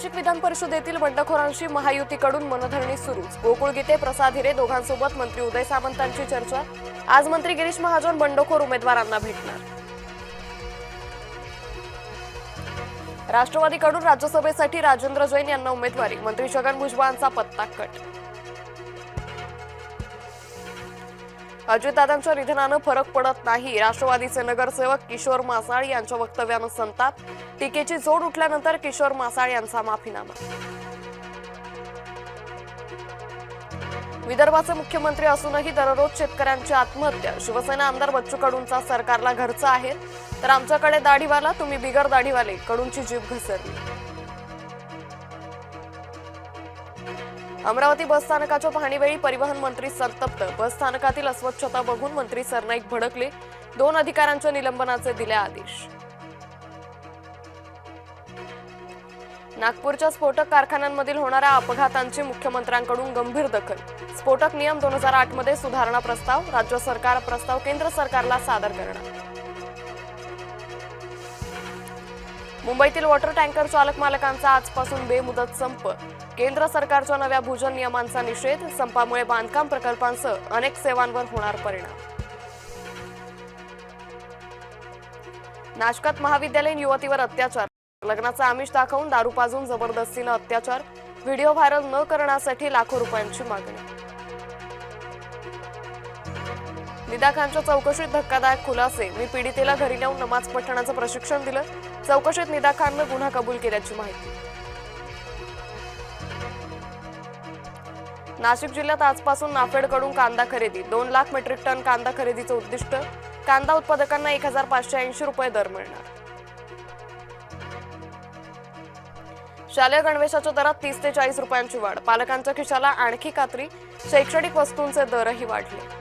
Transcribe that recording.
नाशिक विधान परिषदेतील बंडखोरांशी महायुतीकडून मनधरणी सुरूच। गोकुळ गीते, प्रसाद हिरे दोघांसोबत मंत्री उदय सामंतांची चर्चा। आज मंत्री गिरीश महाजन बंडखोर उमेदवारांना भेटणार। राष्ट्रवादीकडून राज्यसभेसाठी राजेंद्र जैन यांना उमेदवारी, मंत्री छगन भुजबळांचा पत्ता कट। अजितदादांच्या निधनानं फरक पडत नाही, राष्ट्रवादीचे नगरसेवक किशोर मासाळ यांच्या वक्तव्यानं संताप। टीकेची जोड उठल्यानंतर किशोर मासाळ यांचा माफीनामा। विदर्भाचे मुख्यमंत्री असूनही दररोज शेतकऱ्यांची आत्महत्या। शिवसेना आमदार बच्चू कडूंचा सरकारला घरचं आहे तर आमच्याकडे दाढीवाला, तुम्ही बिगर दाढीवाले, कडूंची जीभ घसरली। अमरावती बसस्थानकाच्या पाहणीवेळी परिवहन मंत्री संतप्त। बसस्थानकातील अस्वच्छता बघून मंत्री सरनाईक भडकले। 2 अधिकाऱ्यांच्या निलंबनाचे दिले आदेश। नागपूरच्या स्फोटक कारखान्यांमधील होणाऱ्या अपघातांची मुख्यमंत्र्यांकडून गंभीर दखल। स्फोटक नियम 2008 मध्ये सुधारणा प्रस्ताव, राज्य सरकार प्रस्ताव केंद्र सरकारला सादर करणार। मुंबईतील वॉटर टँकर चालक मालकांचा आजपासून बेमुदत संप। केंद्र सरकारच्या नव्या भूजल नियमांचा निषेध। संपामुळे बांधकाम प्रकल्पांसह अनेक सेवांवर होणार परिणाम। नाशकात महाविद्यालयीन युवतीवर अत्याचार। लग्नाचा आमिष दाखवून दारू पाजून जबरदस्तीने अत्याचार। व्हिडिओ व्हायरल न करण्यासाठी लाखो रुपयांची मागणी। निदा खानच्या चौकशीत धक्कादायक खुलासे। मी पीडितेला घरी नेऊन नमाज पठणाचं प्रशिक्षण दिलं। चौकशीत निदा खाननं गुन्हा कबूल केल्याची माहिती। नाशिक जिल्ह्यात आजपासून नाफेडकडून कांदा खरेदी। 2 लाख मेट्रिक टन कांदा खरेदीचं उद्दिष्ट। कांदा उत्पादकांना 1580 रुपये दर मिळणार। शालेय गणवेशाच्या दरात 30 ते 40 रुपयांची वाढ। पालकांच्या खिशाला आणखी कात्री। शैक्षणिक वस्तूंचे दरही वाढले।